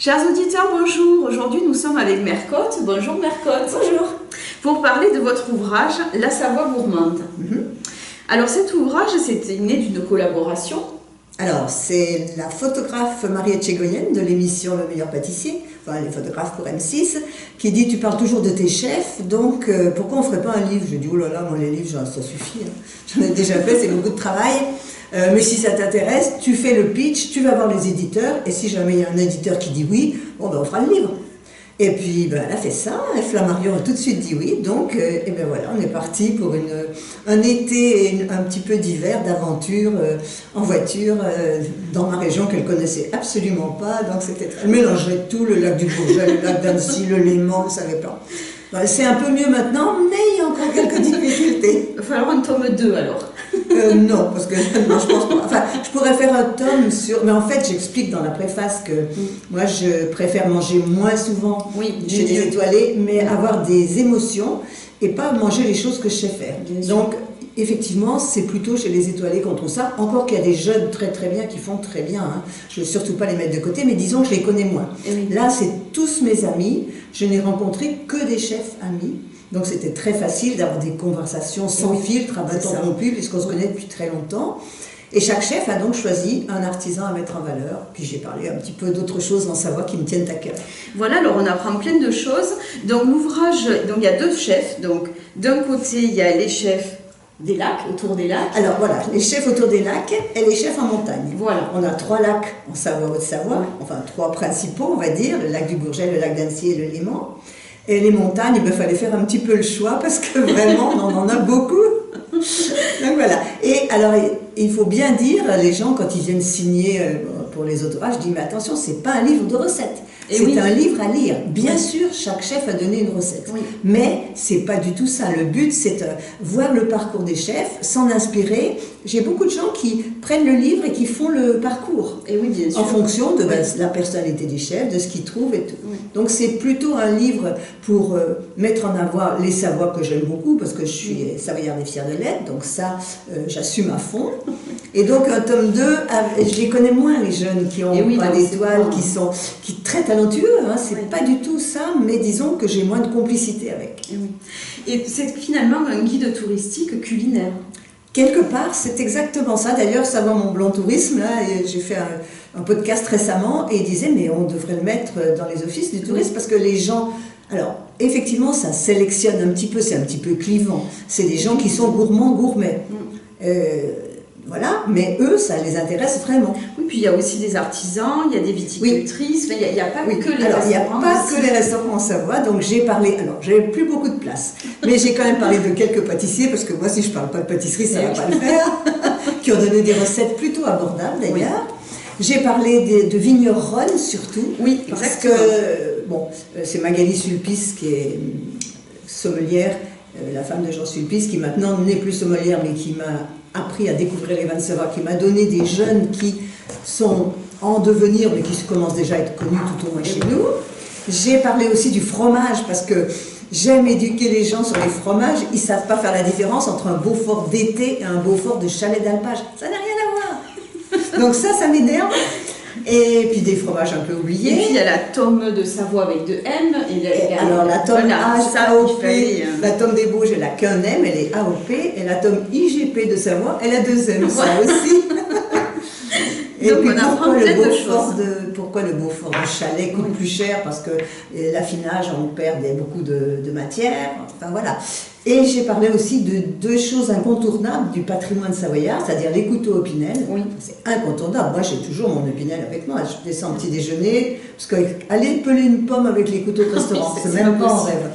Chers auditeurs, bonjour. Aujourd'hui, nous sommes avec Mercotte. Bonjour Mercotte. Bonjour. Pour parler de votre ouvrage, La Savoie gourmande. Alors cet ouvrage, c'était né d'une collaboration. Alors, c'est la photographe Marie Etchegoyen de l'émission Le Meilleur Pâtissier, enfin les photographes pour M6, qui dit « Tu parles toujours de tes chefs, donc pourquoi on ne ferait pas un livre ?» Je dis « Oh là là, moi les livres, ça suffit, hein. J'en ai déjà fait, c'est beaucoup de travail. Mais si ça t'intéresse, tu fais le pitch, tu vas voir les éditeurs, et si jamais il y a un éditeur qui dit oui, bon ben on fera le livre. » Et puis ben, elle a fait ça, et Flammarion a tout de suite dit oui, donc et ben voilà, on est parti pour un été et un petit peu d'hiver, d'aventure en voiture dans ma région qu'elle connaissait absolument pas, donc c'était très... Elle mélangeait tout, le lac du Bourget, le lac d'Annecy, le Léman, vous savez pas. Ben, c'est un peu mieux maintenant, mais il y a encore quelques difficultés. Il va falloir un tome 2 alors. Non, parce que non, je pense pas. Enfin, je pourrais faire un tome sur... Mais en fait, j'explique dans la préface que moi, je préfère manger moins souvent chez les étoilés, mais avoir des émotions et pas manger les choses que je sais faire. Donc, effectivement, c'est plutôt chez les étoilés qu'on trouve ça. Encore qu'il y a des jeunes très très bien qui font très bien. Hein. Je ne veux surtout pas les mettre de côté, mais disons que je les connais moins. Là, c'est tous mes amis. Je n'ai rencontré que des chefs amis. Donc c'était très facile d'avoir des conversations sans filtre, à bâton rompu, puisqu'on se connaît depuis très longtemps. Et chaque chef a donc choisi un artisan à mettre en valeur. Puis j'ai parlé un petit peu d'autres choses en Savoie qui me tiennent à cœur. Voilà, alors on apprend plein de choses. Donc l'ouvrage, il y a deux chefs. Donc d'un côté, il y a les chefs des lacs, autour des lacs. Alors voilà, les chefs autour des lacs et les chefs en montagne. Voilà. On a 3 lacs en Savoie, Haute-Savoie, enfin 3 principaux, on va dire, le lac du Bourget, le lac d'Annecy et le Léman. Et les montagnes, il fallait faire un petit peu le choix parce que vraiment, on en a beaucoup. Donc voilà. Et alors, il faut bien dire, les gens, quand ils viennent signer pour les autographes, je dis, mais attention, c'est pas un livre de recettes. C'est un livre à lire. Bien sûr, chaque chef a donné une recette. Mais c'est pas du tout ça. Le but, c'est de voir le parcours des chefs, s'en inspirer. J'ai beaucoup de gens qui prennent le livre et qui font le parcours. Et oui, bien sûr. En fonction de la personnalité des chefs, de ce qu'ils trouvent et tout. Donc c'est plutôt un livre pour mettre en avant les Savoies que j'aime beaucoup, parce que je suis savoyarde et fière de l'être, donc ça, j'assume à fond. Et donc un tome 2, je les connais moins, les jeunes qui ont pas d'étoiles, qui très talentueux, hein, c'est pas du tout ça, mais disons que j'ai moins de complicité avec. Et c'est finalement un guide touristique culinaire. Quelque part, c'est exactement ça. D'ailleurs, Savoie Mont Blanc Tourisme, là, j'ai fait un podcast récemment, et il disait, mais on devrait le mettre dans les offices du tourisme, parce que les gens... Alors, effectivement, ça sélectionne un petit peu, c'est un petit peu clivant. C'est des gens qui sont gourmands, gourmets. Voilà, mais eux, ça les intéresse vraiment. Oui, puis il y a aussi des artisans, il y a des viticultrices, il n'y a pas que les restaurants. Alors, il n'y a pas que les restaurants en Savoie, donc j'ai parlé, alors j'avais plus beaucoup de place, mais j'ai quand même parlé de quelques pâtissiers, parce que moi, si je ne parle pas de pâtisserie, ça ne va pas le faire, qui ont donné des recettes plutôt abordables d'ailleurs. J'ai parlé de vigneronnes surtout, parce que, bon, c'est Magali Sulpice qui est sommelière, la femme de Jean Sulpice, qui maintenant n'est plus sommelière, mais qui m'a appris à découvrir les vins de Savoie, qui m'a donné des jeunes qui sont en devenir, mais qui commencent déjà à être connus tout au moins chez nous. J'ai parlé aussi du fromage, parce que j'aime éduquer les gens sur les fromages. Ils ne savent pas faire la différence entre un Beaufort d'été et un Beaufort de chalet d'alpage. Ça n'a rien à voir. Donc ça m'énerve. Et puis des fromages un peu oubliés. Et puis il y a la tome de Savoie avec 2 M. Alors la tome AOP, la tome des Bauges, elle n'a qu'un M, elle est AOP. Et la tome IGP de Savoie, elle a 2 M, ça aussi. Et donc puis on apprend plein de choses. Pourquoi le Beaufort de chalet coûte plus cher? Parce que l'affinage, on perd beaucoup de matière. Enfin voilà. Et j'ai parlé aussi de 2 choses incontournables du patrimoine savoyard, c'est-à-dire les couteaux Opinel. C'est incontournable. Moi, j'ai toujours mon Opinel avec moi. Je descends au petit déjeuner, parce qu'aller peler une pomme avec les couteaux de restaurant, c'est même pas en rêve.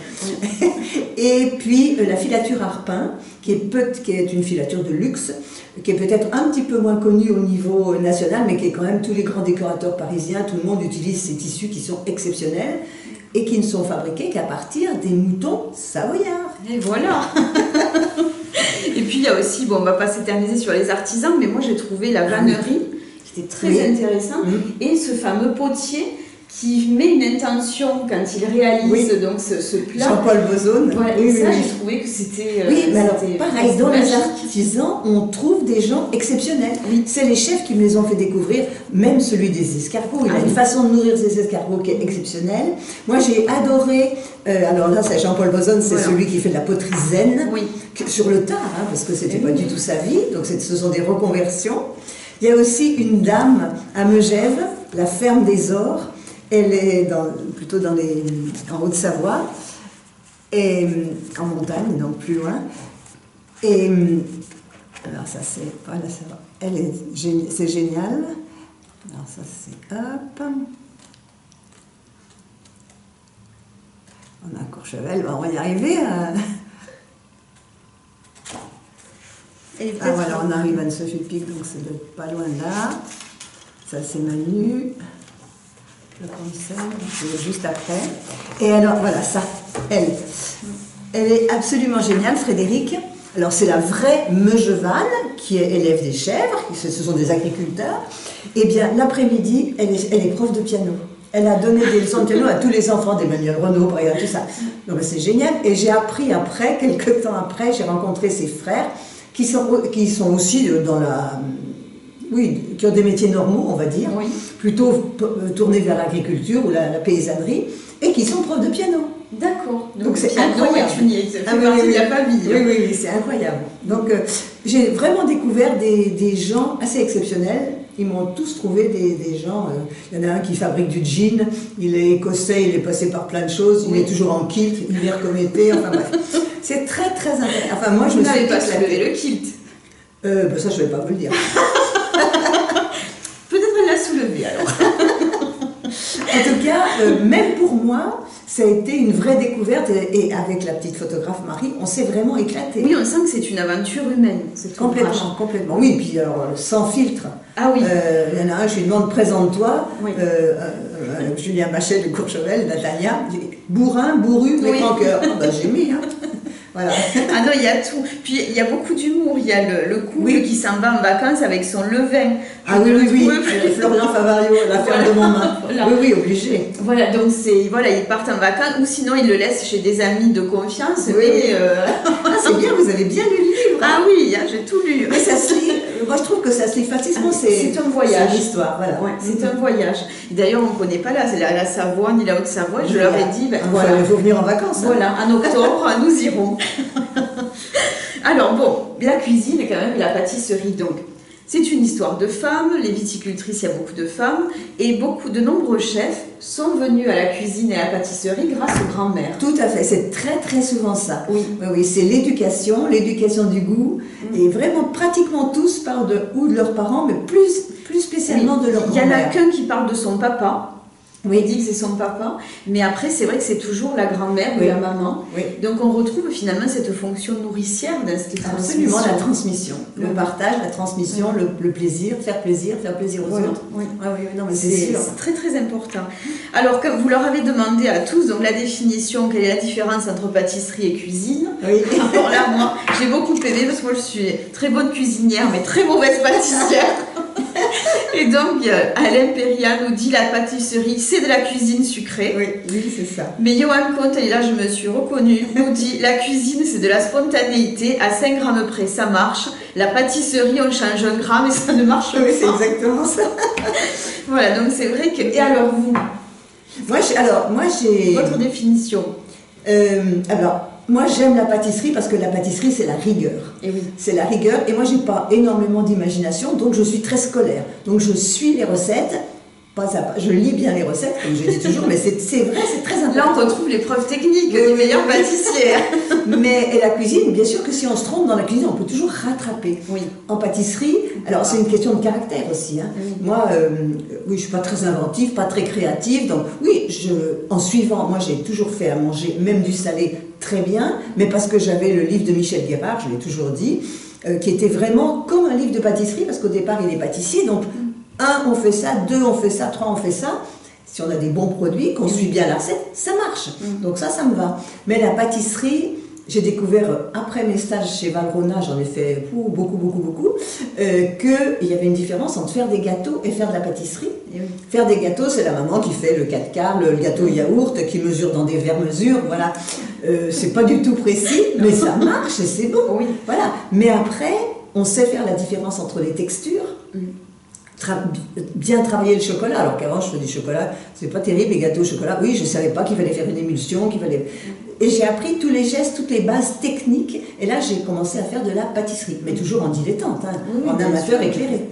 Et puis la filature Arpin, qui est une filature de luxe, qui est peut-être un petit peu moins connue au niveau national, mais qui est quand même tous les grands décorateurs parisiens, tout le monde utilise ces tissus qui sont exceptionnels et qui ne sont fabriqués qu'à partir des moutons savoyards. Et voilà. Et puis il y a aussi, bon, on ne va pas s'éterniser sur les artisans, mais moi j'ai trouvé la vannerie qui était très intéressante, et ce fameux potier qui met une intention quand il réalise donc ce plat. Jean-Paul Bozone. Voilà, Oui, et ça, oui, j'ai trouvé que c'était... oui, mais alors c'était pareil, dans les magique. artisans, on trouve des gens exceptionnels. Oui. C'est les chefs qui me les ont fait découvrir, même celui des escargots. Il a Ah une oui. façon de nourrir ses escargots qui est exceptionnelle. Moi, j'ai adoré, alors là, c'est Jean-Paul Bozone, c'est Voilà. celui qui fait de la poterie zen, Oui. sur le tard, hein, parce que c'était Eh pas oui. du tout sa vie, donc ce sont des reconversions. Il y a aussi une dame à Megève, la ferme des Ors. Elle est plutôt en Haute-Savoie, et en montagne, donc plus loin. Et alors ça c'est voilà, ça va. C'est génial. Alors ça c'est hop. On a Courchevel, on va y arriver. Et Ah voilà, on arrive à Sophie Pic, donc c'est pas loin de là. Ça c'est Manu. Le concert, c'est juste après. Et alors voilà, ça, elle est absolument géniale, Frédéric. Alors c'est la vraie Meugevane qui est élève des chèvres, ce sont des agriculteurs. Et bien l'après-midi, elle est prof de piano. Elle a donné des leçons de piano à tous les enfants d'Emmanuel Renaud, par exemple, tout ça. Donc c'est génial. Et j'ai appris après, quelques temps après, j'ai rencontré ses frères qui sont aussi dans la... Oui, qui ont des métiers normaux, on va dire, Oui. plutôt tournés vers l'agriculture ou la paysannerie, et qui sont profs de piano. D'accord. Donc c'est piano incroyable. est une ça fait Ah oui, partie oui, de la oui. famille. Oui, oui, oui, c'est incroyable. Donc j'ai vraiment découvert des gens assez exceptionnels. Ils m'ont tous trouvé des gens. Il y en a un qui fabrique du gin, il est écossais, il est passé par plein de choses, il Oui. est toujours en kilt, hiver comme été, enfin bref. C'est très très intéressant. Enfin moi je Vous me suis n'avez pas éclatée. soulevé le kilt. Ben, ça je ne vais pas vous le dire. Peut-être elle l'a soulevé alors. En tout cas, même pour moi, ça a été une vraie découverte et avec la petite photographe Marie, on s'est vraiment éclaté. Oui, on sent que c'est une aventure humaine. Cette ouvrage. Complètement, complètement. Oui, puis alors, sans filtre. Ah oui. Il y en a un, je lui demande présente-toi. Oui. Julien Machet de Courchevel, Nathalia. Bourrin, bourru, mais Oui. en cœur. Ah, ben, j'ai mis, hein. Voilà. Ah non, il y a tout. Puis il y a beaucoup d'humour. Il y a le couple Oui. qui s'en va en vacances avec son levain. Ah oui, oui, oui. trouve plus. Florian Favario, l'affaire Voilà. de mon main. Voilà. Oui, oui, obligé. Voilà, donc ils partent en vacances ou sinon ils le laissent chez des amis de confiance. Oui. Mais, Ah, c'est bien, vous avez bien lu le livre. ah oui, hein, j'ai tout lu. Mais ça se lit, moi je trouve que ça se lit facilement, C'est un voyage. C'est l'histoire, voilà. Ouais, c'est un voyage. D'ailleurs, on ne connaît pas là, c'est la Savoie ni la Haute-Savoie. Je leur ai dit, ben, Voilà, il faut venir en vacances. hein. voilà, en octobre, nous irons. Alors bon, la cuisine et quand même la pâtisserie. Donc, c'est une histoire de femmes. Les viticultrices, il y a beaucoup de femmes. Et de nombreux chefs sont venus à la cuisine et à la pâtisserie grâce aux grands-mères. Tout à fait, c'est très très souvent ça. Oui. Oui, oui, c'est l'éducation du goût. Et vraiment, pratiquement tous parlent de leurs parents, mais plus spécialement de leur Il y en a grand-mère. qu'un qui parle de son papa. Oui. Il dit que c'est son papa, mais après c'est vrai que c'est toujours la grand-mère ou Oui. la maman. Oui. Donc on retrouve finalement cette fonction nourricière dans cette Absolument, transmission. la transmission, le Oui. partage, la transmission, le plaisir aux Voilà. autres. Oui. Ah oui, non, mais c'est C'est sûr. c'est très très important. Alors que vous leur avez demandé à tous donc la définition, quelle est la différence entre pâtisserie et cuisine. Oui. Alors là moi j'ai beaucoup aimé parce que moi je suis très bonne cuisinière mais très mauvaise pâtissière. Et donc Alain Perriand nous dit la pâtisserie c'est de la cuisine sucrée. Oui, oui, c'est ça. Mais Johan Comte, et là je me suis reconnue, nous dit la cuisine c'est de la spontanéité, à 5 grammes près ça marche, la pâtisserie on change 1 gramme et ça ne marche Oui, c'est pas. exactement ça. Voilà, donc c'est vrai que... Et alors vous, Moi, j'ai... votre définition? Alors, moi, j'aime la pâtisserie parce que la pâtisserie, c'est la rigueur. Et oui. C'est la rigueur. Et moi, j'ai pas énormément d'imagination, donc je suis très scolaire. Donc, je suis les recettes. Pas à pas. Je lis bien les recettes, comme je dis toujours, mais c'est vrai, c'est très important. Là on retrouve les preuves techniques Oui, des oui, meilleures oui. pâtissières. Et la cuisine, bien sûr que si on se trompe dans la cuisine, on peut toujours rattraper. Oui. En pâtisserie, alors c'est une question de caractère aussi. Hein. Oui. Moi, oui, je suis pas très inventive, pas très créative, donc oui, en suivant, moi j'ai toujours fait à manger, même du salé, très bien, mais parce que j'avais le livre de Michel Guérard, je l'ai toujours dit, qui était vraiment comme un livre de pâtisserie, parce qu'au départ il est pâtissier, donc 1 on fait ça, 2 on fait ça, 3 on fait ça. Si on a des bons produits, qu'on suit bien la recette, ça marche. Donc ça me va. Mais la pâtisserie, j'ai découvert, après mes stages chez Valrhona, j'en ai fait beaucoup, qu'il y avait une différence entre faire des gâteaux et faire de la pâtisserie. Et oui. Faire des gâteaux, c'est la maman qui fait le 4 quarts, le gâteau yaourt, qui mesure dans des verres-mesures, voilà. C'est pas du tout précis, mais ça marche et c'est bon. Oui. Voilà. Mais après, on sait faire la différence entre les textures. Bien travailler le chocolat, alors qu'avant je faisais du chocolat, c'est pas terrible, les gâteaux au chocolat, oui, je savais pas qu'il fallait faire une émulsion, et j'ai appris tous les gestes, toutes les bases techniques, et là j'ai commencé à faire de la pâtisserie, mais toujours en dilettante, hein, en amateur éclairé.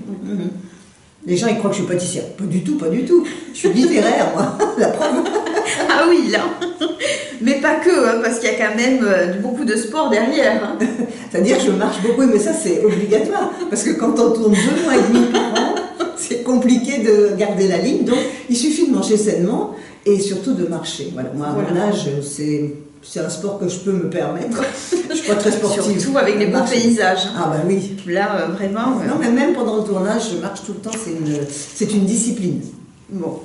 Les gens ils croient que je suis pâtissière, pas du tout, je suis littéraire moi, la preuve. Ah oui, là. Mais pas que, hein, parce qu'il y a quand même beaucoup de sport derrière. Hein. C'est-à-dire que je marche beaucoup, mais ça c'est obligatoire, parce que quand on tourne 2 mois et demi par an, c'est compliqué de garder la ligne, donc il suffit de manger sainement et surtout de marcher. Voilà. Moi, à mon âge, c'est un sport que je peux me permettre. Je suis pas très sportive. Surtout avec les beaux paysages. Hein. Ah bah oui. Là, vraiment... Non, mais même pendant le tournage, je marche tout le temps, c'est une discipline. Bon.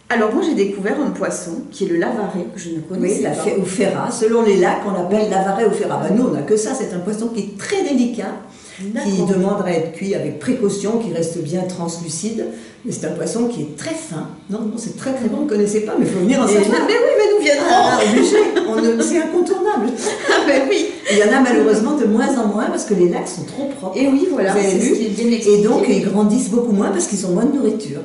Alors moi, j'ai découvert un poisson qui est le lavaret, que je ne connaissais pas. Oui, ou ferra. Selon les lacs, on l'appelle lavaret ou ferra. Bah, nous, on n'a que ça. C'est un poisson qui est très délicat, qui demande à être cuit avec précaution, qui reste bien translucide. Mais c'est un poisson qui est très fin. Non, c'est très bon, vous ne connaissez pas, mais il faut venir en savoir. Mais oui, mais nous viendrons. Obligé, c'est incontournable. Ah ben oui. Il y en a malheureusement de moins en moins parce que les lacs sont trop propres. Et oui, voilà, c'est ce qui est bien expliqué. Et donc, ils grandissent beaucoup moins parce qu'ils ont moins de nourriture.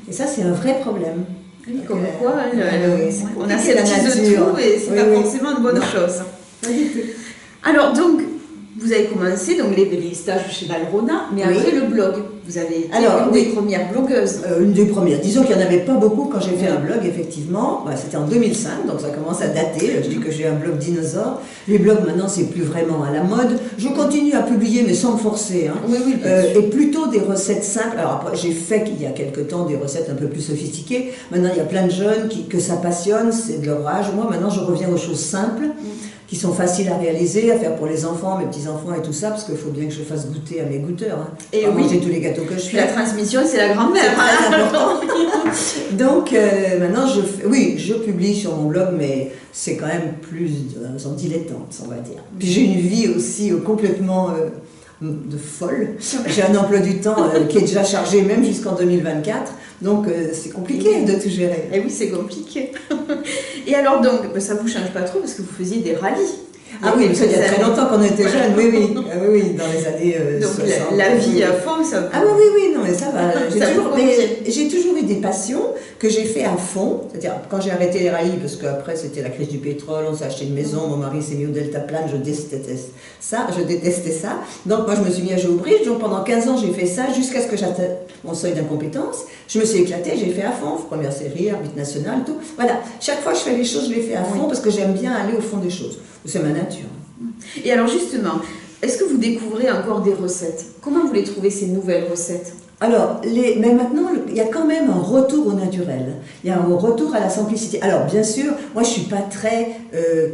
Et ça, c'est un vrai problème. Oui, comme quoi, on a c'est la cette de nature. tout et c'est pas forcément une bonne chose. Pas du tout. Alors donc, vous avez commencé donc les stages chez Valrhona, mais après le blog, vous avez été une des premières blogueuses. Une des premières. Disons qu'il n'y en avait pas beaucoup quand j'ai fait un blog, effectivement. C'était en 2005, donc ça commence à dater. Je dis que j'ai un blog dinosaure. Les blogs, maintenant, c'est plus vraiment à la mode. Je continue à publier, mais sans me forcer. Hein. Oui, et plutôt des recettes simples. Alors après, j'ai fait il y a quelques temps des recettes un peu plus sophistiquées. Maintenant, il y a plein de jeunes que ça passionne, c'est de leur âge. Moi, maintenant, je reviens aux choses simples, qui sont faciles à réaliser, à faire pour les enfants, mes petits-enfants et tout ça, parce qu'il faut bien que je fasse goûter à mes goûteurs. Hein. Et manger tous les gâteaux que je fais. La transmission, c'est la grand-mère. C'est très important. Donc, maintenant, je publie sur mon blog, mais c'est quand même plus en dilettante, on va dire. Puis j'ai une vie aussi complètement de folle. J'ai un emploi du temps qui est déjà chargé, même jusqu'en 2024. Donc, c'est compliqué de tout gérer. Et oui, c'est compliqué. Et alors, donc, ça ne vous change pas trop parce que vous faisiez des rallyes. Ah oui, ça il y a très longtemps qu'on était jeunes, oui, dans les années donc 60. La vie à fond, ça. Ah oui, non, mais ça va. J'ai toujours eu des passions que j'ai fait à fond. C'est-à-dire, quand j'ai arrêté les rallyes, parce qu'après c'était la crise du pétrole, on s'est acheté une maison, mon mari s'est mis au deltaplane, je détestais ça. Donc moi je me suis mis à jouer au bridge, donc pendant 15 ans j'ai fait ça jusqu'à ce que j'atteigne mon seuil d'incompétence. Je me suis éclatée, j'ai fait à fond, première série, arbitre national, tout. Voilà, chaque fois que je fais les choses, je les fais à fond parce que j'aime bien aller au fond des choses. C'est ma nature. Et alors justement, est-ce que vous découvrez encore des recettes? Comment vous les trouvez, ces nouvelles recettes? Alors, mais maintenant, il y a quand même un retour au naturel. Il y a un retour à la simplicité. Alors, bien sûr, moi, je ne suis pas très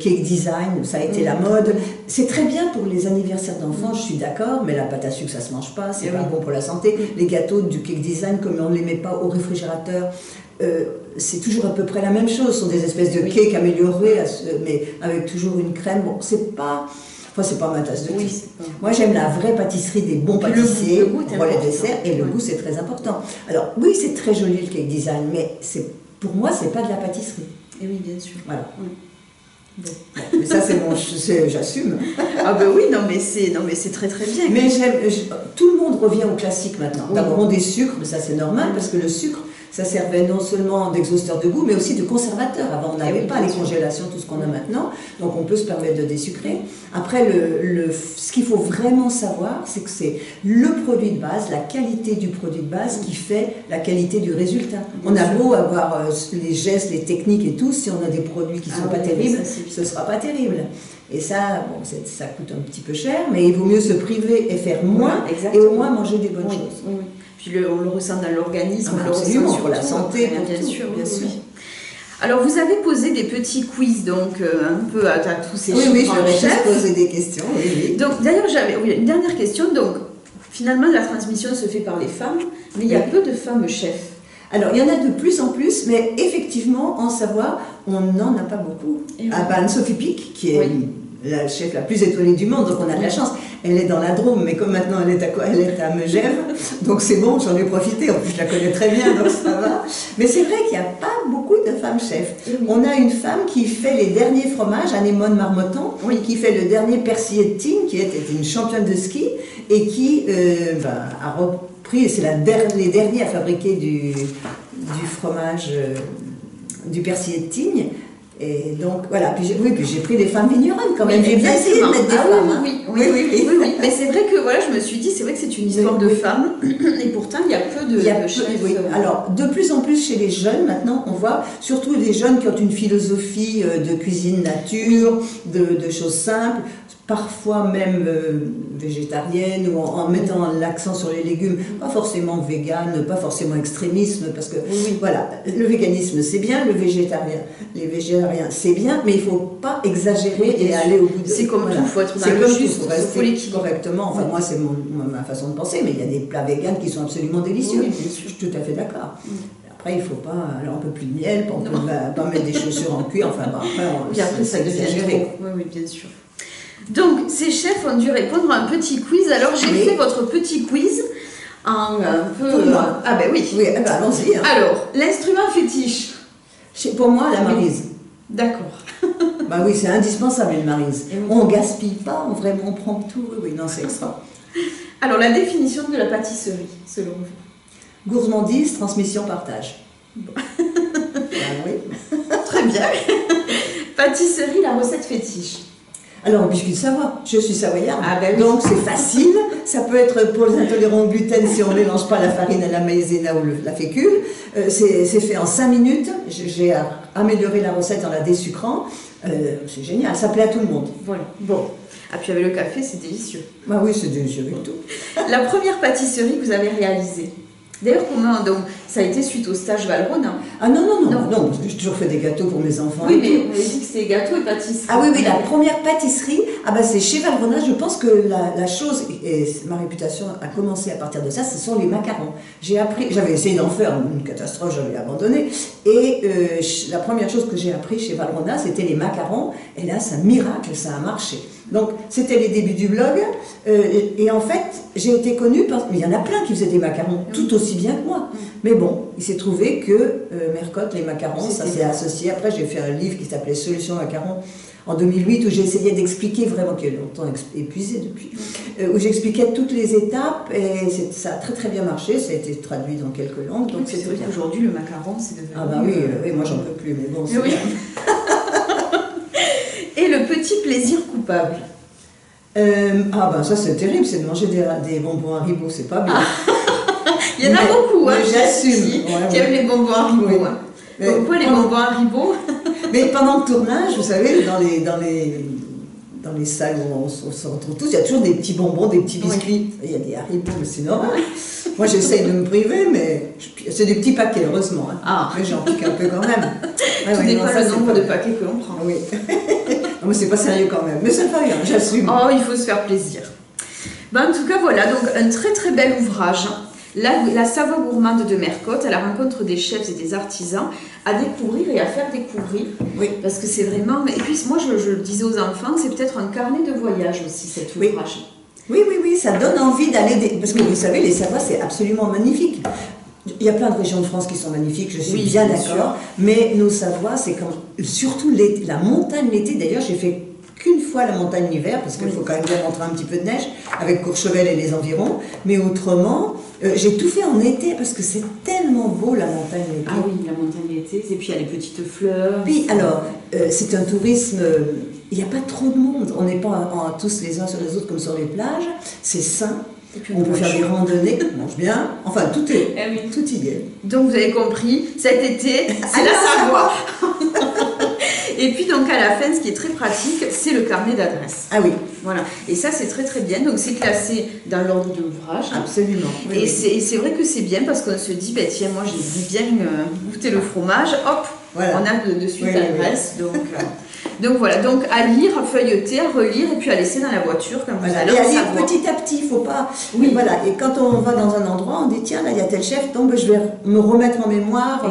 cake design, ça a été la mode. C'est très bien pour les anniversaires d'enfants, je suis d'accord, mais la pâte à sucre, ça ne se mange pas, c'est pas bon pour la santé. Les gâteaux du cake design, comme on ne les met pas au réfrigérateur, c'est toujours à peu près la même chose. Ce sont des espèces de cakes améliorés, mais avec toujours une crème. Bon, c'est pas... Enfin, c'est pas ma tasse de thé. Moi, j'aime la vraie pâtisserie des bons pâtissiers le goût pour les desserts, et le goût, c'est très important. Alors, oui, c'est très joli le cake design, mais pour moi, c'est pas de la pâtisserie. Et oui, bien sûr. Voilà. Bon, mais ça, j'assume. Ah ben oui, non mais c'est très très bien. Mais tout le monde revient au classique maintenant. D'abord, on des sucres, mais ça c'est normal, parce que le sucre, ça servait non seulement d'exhausteur de goût, mais aussi de conservateur. Avant, on n'avait pas les congélations, tout ce qu'on a maintenant, donc on peut se permettre de désucrer. Après, ce qu'il faut vraiment savoir, c'est que c'est le produit de base, la qualité du produit de base qui fait la qualité du résultat. On a beau avoir les gestes, les techniques et tout, si on a des produits qui ne sont pas terribles, ce ne sera pas terrible. Et ça, bon, ça coûte un petit peu cher, mais il vaut mieux se priver et faire moins, et au moins manger des bonnes choses. Oui. Puis on le ressent dans l'organisme, on le absolument, ressent pour la santé, bien sûr. Alors vous avez posé des petits quiz donc un peu à tous ces chefs. Oui, je leur ai juste posé des questions. Oui. Donc d'ailleurs j'avais une dernière question. Donc finalement la transmission se fait par les femmes, mais il y a peu de femmes chefs. Alors, il y en a de plus en plus, mais effectivement, en Savoie, on n'en a pas beaucoup. Anne-Sophie Pic, qui est la chef la plus étoilée du monde, donc on a de la chance. Elle est dans la Drôme, mais comme maintenant elle est à Megève, donc c'est bon, j'en ai profité, en plus je la connais très bien, donc ça va. Mais c'est vrai qu'il n'y a pas beaucoup de femmes chefs. On a une femme qui fait les derniers fromages, Anémone Marmottan, qui fait le dernier persillé de Tignes, qui était une championne de ski, et qui a repris, c'est les derniers à fabriquer du fromage, du persillé de Tignes. Et donc voilà, puis j'ai pris des femmes vigneronnes quand même, j'ai bien essayé de mettre des femmes. Oui. Mais c'est vrai que voilà, je me suis dit, c'est vrai que c'est une histoire de femmes, et pourtant il y a peu de chefs. Alors de plus en plus chez les jeunes maintenant, on voit surtout les jeunes qui ont une philosophie de cuisine nature, de choses simples, parfois même végétarienne, ou en mettant l'accent sur les légumes, pas forcément vegan, pas forcément extrémisme, parce que voilà, le véganisme c'est bien, les végétariens c'est bien, mais il ne faut pas exagérer et aller au bout de... C'est comme tout, il faut être dans le juste, il faut l'équilibre correctement, enfin moi c'est ma façon de penser, mais il y a des plats véganes qui sont absolument délicieux, je suis tout à fait d'accord. Après, il ne faut pas, alors on ne peut plus de miel, on ne peut pas mettre des chaussures en cuir, enfin après ça devient exagéré. Oui, bien sûr. Donc, ces chefs ont dû répondre à un petit quiz. Alors, j'ai fait votre petit quiz en un peu... Pour moi. Ah ben oui. Allons-y. Hein. Alors, l'instrument fétiche. Pour moi, la maryse. D'accord. Bah oui, c'est indispensable, une maryse. On ne gaspille pas, on prend tout. Oui, non, c'est extra. Alors, la définition de la pâtisserie, selon vous? Gourmandise, transmission, partage. Bon. Oui. Très bien. Pâtisserie, la recette fétiche. Alors, biscuit de Savoie, je suis savoyarde, oui. Donc c'est facile. Ça peut être pour les intolérants au gluten si on ne mélange pas la farine à la maïzena ou la fécule. C'est fait en 5 minutes. J'ai amélioré la recette en la dessucrant. C'est génial, ça plaît à tout le monde. Voilà. Bon. Ah, puis avec le café, c'est délicieux. Bah oui, c'est délicieux avec tout. La première pâtisserie que vous avez réalisée? D'ailleurs, comment donc ça a été suite au stage Valrhona? Ah non, parce que j'ai toujours fait des gâteaux pour mes enfants. Oui, mais on avait dit que c'était gâteaux et pâtisserie. Ah oui, la première pâtisserie, c'est chez Valrhona. Je pense que la chose, et ma réputation a commencé à partir de ça, ce sont les macarons. J'avais essayé d'en faire, une catastrophe, j'avais abandonné. Et la première chose que j'ai appris chez Valrhona, c'était les macarons. Et là, c'est un miracle, ça a marché. Donc, c'était les débuts du blog. Et en fait, j'ai été connue parce qu'il y en a plein qui faisaient des macarons, tout aussi bien que moi. Mais bon, il s'est trouvé que Mercotte, les macarons, ça s'est associé. Après, j'ai fait un livre qui s'appelait Solutions macarons en 2008, où j'ai essayé d'expliquer vraiment, qui est longtemps épuisé depuis, où j'expliquais toutes les étapes, et ça a très très bien marché, ça a été traduit dans quelques langues. Donc c'est vrai qu'aujourd'hui, le macaron, c'est devenu... Ah bah oui, moi j'en peux plus, mais bon, c'est bien. Et le petit plaisir coupable? Ça c'est terrible, c'est de manger des bonbons Haribo, c'est pas bien. Il y en a beaucoup, hein, j'assume. Qui aiment les bonbons Haribo. Oui. Hein. Pourquoi les bonbons Haribo? Mais pendant le tournage, vous savez, dans les salles où on se retrouve tous, il y a toujours des petits bonbons, des petits biscuits. Il y a des Haribo, mais c'est normal. Moi j'essaye de me priver, mais c'est des petits paquets, heureusement. Hein. Mais j'en pique un peu quand même. Tout dépend le nombre de paquets que l'on prend. Oui. Non, mais c'est pas sérieux quand même. Mais ça fait rien, j'assume. Oh, il faut se faire plaisir. En tout cas, voilà, donc un très très bel ouvrage. La Savoie gourmande de Mercotte, à la rencontre des chefs et des artisans, à découvrir et à faire découvrir. Oui. Parce que c'est vraiment... Et puis moi, je le disais aux enfants, c'est peut-être un carnet de voyage aussi, cet ouvrage. Oui, ça donne envie d'aller... Parce que vous savez, les Savoies, c'est absolument magnifique. Il y a plein de régions de France qui sont magnifiques, je suis bien d'accord. Mais nos Savoies, c'est surtout la montagne l'été. D'ailleurs, j'ai fait qu'une fois la montagne l'hiver, parce qu'il faut quand même bien rentrer un petit peu de neige, avec Courchevel et les environs. Mais autrement, j'ai tout fait en été, parce que c'est tellement beau la montagne l'été. Ah oui, la montagne l'été, et puis il y a les petites fleurs. Puis alors, c'est un tourisme... Il n'y a pas trop de monde, on n'est pas tous les uns sur les autres comme sur les plages, c'est sain. On peut faire des randonnées, on mange bien, enfin tout y est. Donc vous avez compris, cet été, c'est la Savoie. Et puis donc à la fin, ce qui est très pratique, c'est le carnet d'adresse. Ah oui. Voilà. Et ça c'est très très bien, donc c'est classé dans l'ordre de l'ouvrage. Absolument. Et c'est vrai que c'est bien parce qu'on se dit, tiens, moi j'ai bien goûté le fromage, hop, voilà. On a de suite l'adresse. Donc, Donc voilà, donc à lire, à feuilleter, à relire et puis à laisser dans la voiture comme vous allez Et à en lire savoir. petit à petit, il faut pas. Oui. Voilà. Et quand on va dans un endroit, on dit tiens, là il y a tel chef, donc je vais me remettre en mémoire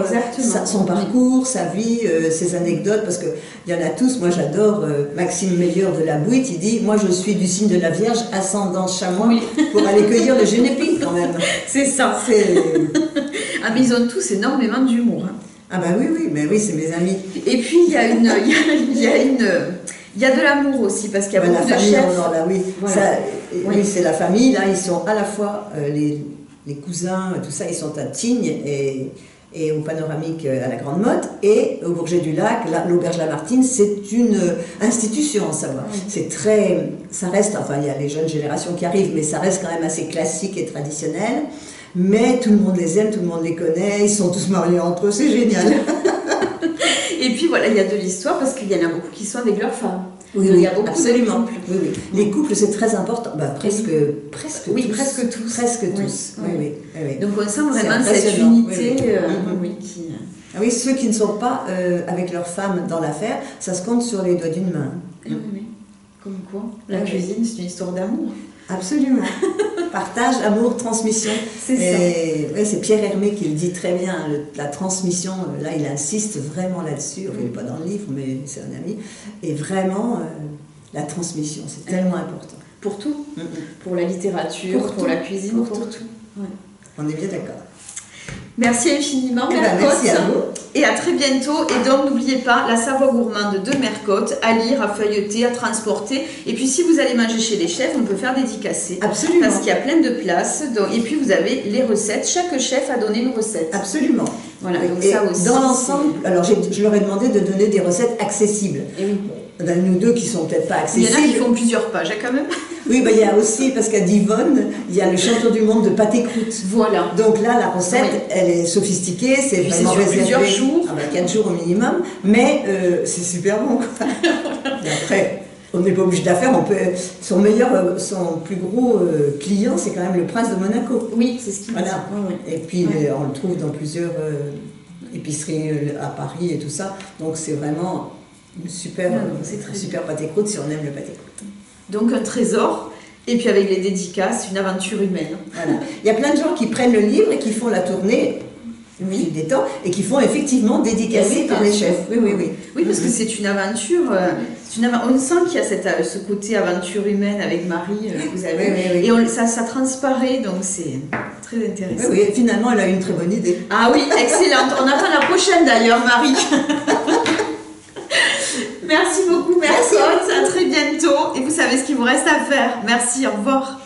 son parcours, sa vie, ses anecdotes, parce qu'il y en a tous. Moi j'adore Maxime Meilleur de la Bouite, il dit moi je suis du signe de la Vierge, ascendant chamois, pour aller cueillir le genépi quand même. C'est ça. Ah mais ils ont tous énormément d'humour. Hein. Ah bah oui, mais oui, c'est mes amis. Et puis il y a il y a de l'amour aussi, parce qu'il y a beaucoup de chefs. Là, oui. Voilà. Oui, c'est la famille, là, ils sont à la fois, les cousins, tout ça, ils sont à Tignes et au Panoramique à la Grande Motte, et au Bourget du Lac, l'Auberge Lamartine, c'est une institution, en savoir. C'est très, ça reste, enfin, il y a les jeunes générations qui arrivent, mais ça reste quand même assez classique et traditionnel. Mais tout le monde les aime, tout le monde les connaît, ils sont tous mariés entre eux, c'est génial. Et puis voilà, il y a de l'histoire parce qu'il y en a beaucoup qui sont avec leurs femmes. Oui, il y a beaucoup absolument. de couples. Oui. Les couples, c'est très important. Bah, presque tous. Presque tous. Presque tous. Oui. Donc on sent vraiment cette unité qui... Ah oui, ceux qui ne sont pas avec leur femme dans l'affaire, ça se compte sur les doigts d'une main. Oui. Comme quoi, la cuisine, c'est une histoire d'amour. Absolument. Partage, amour, transmission. C'est ça. Ouais, c'est Pierre Hermé qui le dit très bien, la transmission, là il insiste vraiment là-dessus, enfin, il n'est pas dans le livre, mais c'est un ami, et vraiment la transmission, c'est tellement important. Pour tout, pour la littérature, pour la cuisine, pour tout. Ouais. On est bien d'accord. Merci infiniment, Mercotte. Merci à vous. Et à très bientôt. Et donc, n'oubliez pas, la Savoie gourmande de Mercotte, à lire, à feuilleter, à transporter. Et puis, si vous allez manger chez les chefs, on peut faire dédicacer. Absolument. Parce qu'il y a plein de places. Donc, et puis, vous avez les recettes. Chaque chef a donné une recette. Absolument. Voilà, donc et ça aussi. Dans l'ensemble, alors je leur ai demandé de donner des recettes accessibles. Et oui. Nous deux qui sont peut-être pas accessibles. Il y en a qui font plusieurs pages, quand même. Oui, il y a aussi, parce qu'à Divonne, il y a le champion du monde de pâté croûte. Voilà. Donc là, la recette, elle est sophistiquée, c'est vraiment réservé. Plusieurs jours. 4 jours au minimum, mais c'est super bon. Et après, on n'est pas obligé de la faire, son plus gros client, c'est quand même le prince de Monaco. Oui, c'est ce qu'il dit. Voilà. Et puis, on le trouve dans plusieurs épiceries à Paris et tout ça. Donc c'est vraiment une super pâté croûte si on aime le pâté croûte. Donc un trésor, et puis avec les dédicaces, une aventure humaine. Voilà. Il y a plein de gens qui prennent le livre et qui font la tournée des temps et qui font effectivement dédicacer par les chefs. Oui, parce que c'est une aventure. On sent qu'il y a ce côté aventure humaine avec Marie, vous avez. Et ça transparaît, donc c'est très intéressant. Oui, finalement, elle a eu une très bonne idée. Ah oui, excellente. On attend la prochaine d'ailleurs, Marie. Merci beaucoup, Mercotte. À très bientôt. Et vous savez ce qu'il vous reste à faire. Merci, au revoir.